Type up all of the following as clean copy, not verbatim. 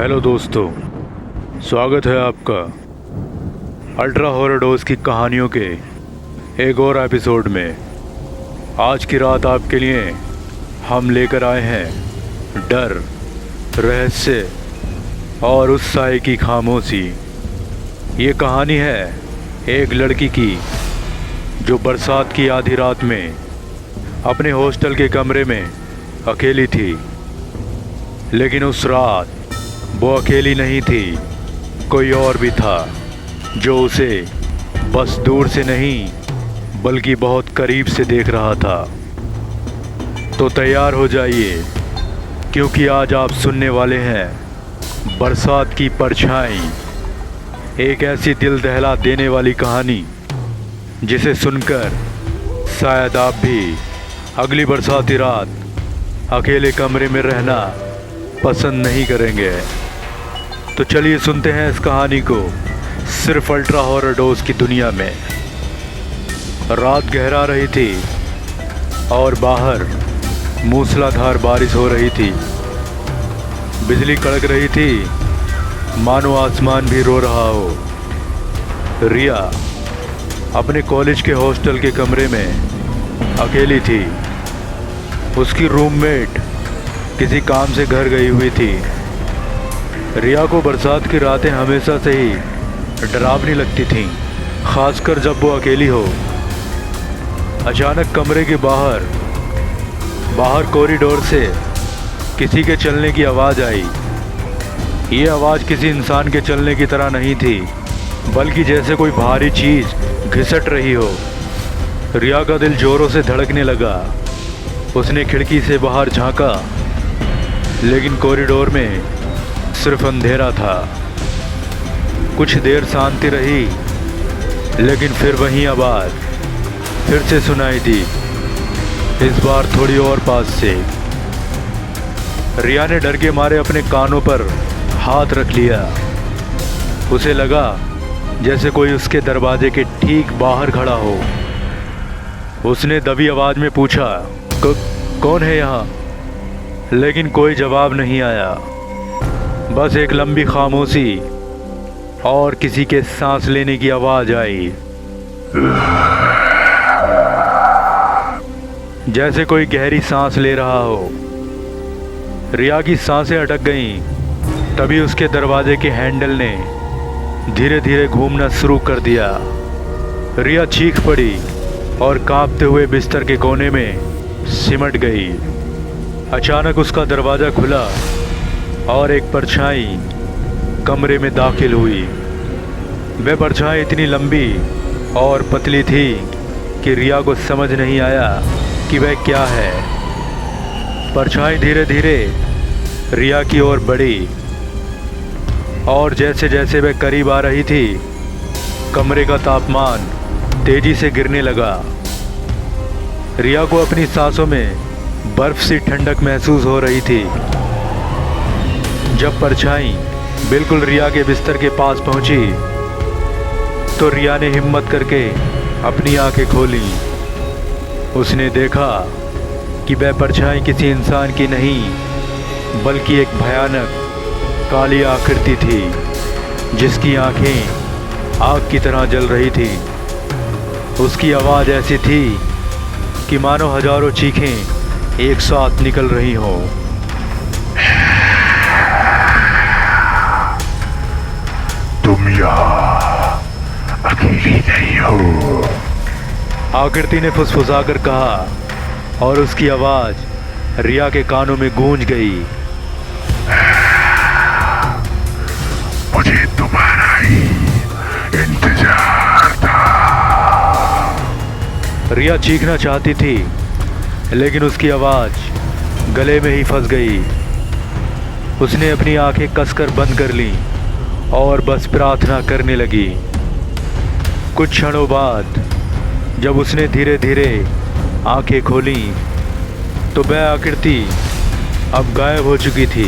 Hello दोस्तों, स्वागत है आपका अल्ट्रा हॉरर डोज की कहानियों के एक और एपिसोड में। आज की रात आपके लिए हम लेकर आए हैं डर, रहस्य और उस साए की खामोशी। ये कहानी है एक लड़की की जो बरसात की आधी रात में अपने हॉस्टल के कमरे में अकेली थी। लेकिन उस रात वो अकेली नहीं थी, कोई और भी था जो उसे बस दूर से नहीं बल्कि बहुत करीब से देख रहा था। तो तैयार हो जाइए, क्योंकि आज आप सुनने वाले हैं बरसात की परछाई, एक ऐसी दिल दहला देने वाली कहानी जिसे सुनकर शायद आप भी अगली बरसाती रात अकेले कमरे में रहना पसंद नहीं करेंगे। तो चलिए सुनते हैं इस कहानी को सिर्फ अल्ट्रा हॉरर डोज की दुनिया में। रात गहरा रही थी और बाहर मूसलाधार बारिश हो रही थी। बिजली कड़क रही थी, मानो आसमान भी रो रहा हो। रिया अपने कॉलेज के हॉस्टल के कमरे में अकेली थी। उसकी रूममेट किसी काम से घर गई हुई थी। रिया को बरसात की रातें हमेशा से ही डरावनी लगती थीं, खासकर जब वो अकेली हो। अचानक कमरे के बाहर कॉरिडोर से किसी के चलने की आवाज़ आई। ये आवाज़ किसी इंसान के चलने की तरह नहीं थी, बल्कि जैसे कोई भारी चीज़ घिसट रही हो। रिया का दिल जोरों से धड़कने लगा। उसने खिड़की से बाहर झांका, लेकिन कॉरिडोर में सिर्फ अंधेरा था। कुछ देर शांति रही, लेकिन फिर वही आवाज़ फिर से सुनाई दी, इस बार थोड़ी और पास से। रिया ने डर के मारे अपने कानों पर हाथ रख लिया। उसे लगा जैसे कोई उसके दरवाजे के ठीक बाहर खड़ा हो। उसने दबी आवाज़ में पूछा, कौन है यहाँ? लेकिन कोई जवाब नहीं आया, बस एक लंबी खामोशी और किसी के सांस लेने की आवाज़ आई, जैसे कोई गहरी सांस ले रहा हो। रिया की सांसें अटक गईं। तभी उसके दरवाजे के हैंडल ने धीरे धीरे घूमना शुरू कर दिया। रिया चीख पड़ी और कांपते हुए बिस्तर के कोने में सिमट गई। अचानक उसका दरवाज़ा खुला और एक परछाई कमरे में दाखिल हुई। वह परछाई इतनी लंबी और पतली थी कि रिया को समझ नहीं आया कि वह क्या है। परछाई धीरे धीरे रिया की ओर बढ़ी और जैसे जैसे वह करीब आ रही थी, कमरे का तापमान तेजी से गिरने लगा। रिया को अपनी सांसों में बर्फ सी ठंडक महसूस हो रही थी। जब परछाई बिल्कुल रिया के बिस्तर के पास पहुंची, तो रिया ने हिम्मत करके अपनी आंखें खोली। उसने देखा कि वह परछाई किसी इंसान की नहीं, बल्कि एक भयानक काली आकृति थी, जिसकी आंखें आग की तरह जल रही थी। उसकी आवाज़ ऐसी थी कि मानो हजारों चीखें एक साथ निकल रही हो। तुम यहाँ अकेली नहीं हो, आकृति ने फुसफुसाकर कहा और उसकी आवाज़ रिया के कानों में गूंज गई। मुझे तुम्हारा ही इंतजार था। रिया चीखना चाहती थी, लेकिन उसकी आवाज़ गले में ही फंस गई। उसने अपनी आंखें कसकर बंद कर लीं और बस प्रार्थना करने लगी। कुछ क्षणों बाद जब उसने धीरे धीरे आंखें खोलीं, तो वह आकृति अब गायब हो चुकी थी।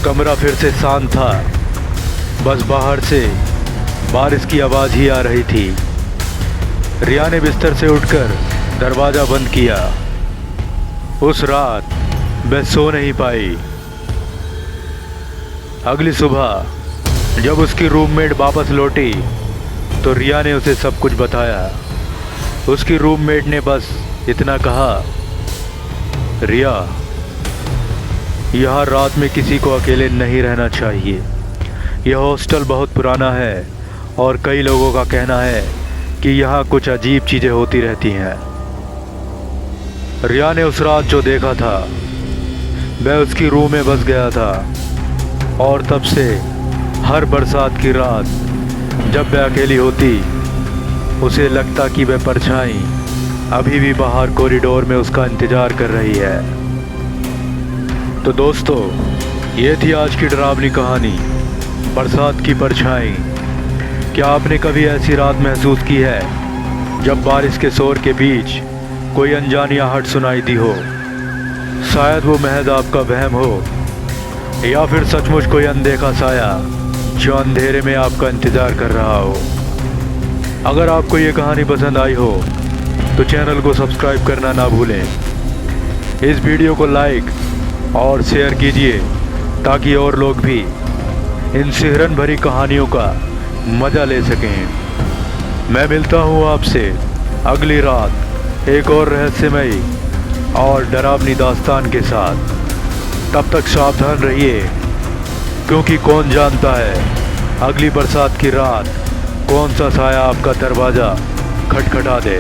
कमरा फिर से शांत था, बस बाहर से बारिश की आवाज़ ही आ रही थी। रिया ने बिस्तर से उठकर दरवाज़ा बंद किया। उस रात वह सो नहीं पाई। अगली सुबह जब उसकी रूममेट वापस लौटी तो रिया ने उसे सब कुछ बताया। उसकी रूममेट ने बस इतना कहा, रिया, यहाँ रात में किसी को अकेले नहीं रहना चाहिए। यह हॉस्टल बहुत पुराना है और कई लोगों का कहना है कि यहाँ कुछ अजीब चीज़ें होती रहती हैं। रिया ने उस रात जो देखा था वह उसकी रूह में बस गया था और तब से हर बरसात की रात जब वह अकेली होती उसे लगता कि वह परछाई अभी भी बाहर कॉरिडोर में उसका इंतज़ार कर रही है। तो दोस्तों, ये थी आज की डरावनी कहानी, बरसात की परछाई। क्या आपने कभी ऐसी रात महसूस की है जब बारिश के शोर के बीच कोई अनजानी आहट सुनाई दी हो? शायद वो महज आपका वहम हो या फिर सचमुच कोई अनदेखा साया जो अंधेरे में आपका इंतज़ार कर रहा हो। अगर आपको ये कहानी पसंद आई हो तो चैनल को सब्सक्राइब करना ना भूलें। इस वीडियो को लाइक और शेयर कीजिए ताकि और लोग भी इन सिहरन भरी कहानियों का मज़ा ले सकें। मैं मिलता हूँ आपसे अगली रात एक और रहस्यमयी और डरावनी दास्तान के साथ। तब तक सावधान रहिए, क्योंकि कौन जानता है अगली बरसात की रात कौन सा साया आपका दरवाज़ा खटखटा दे।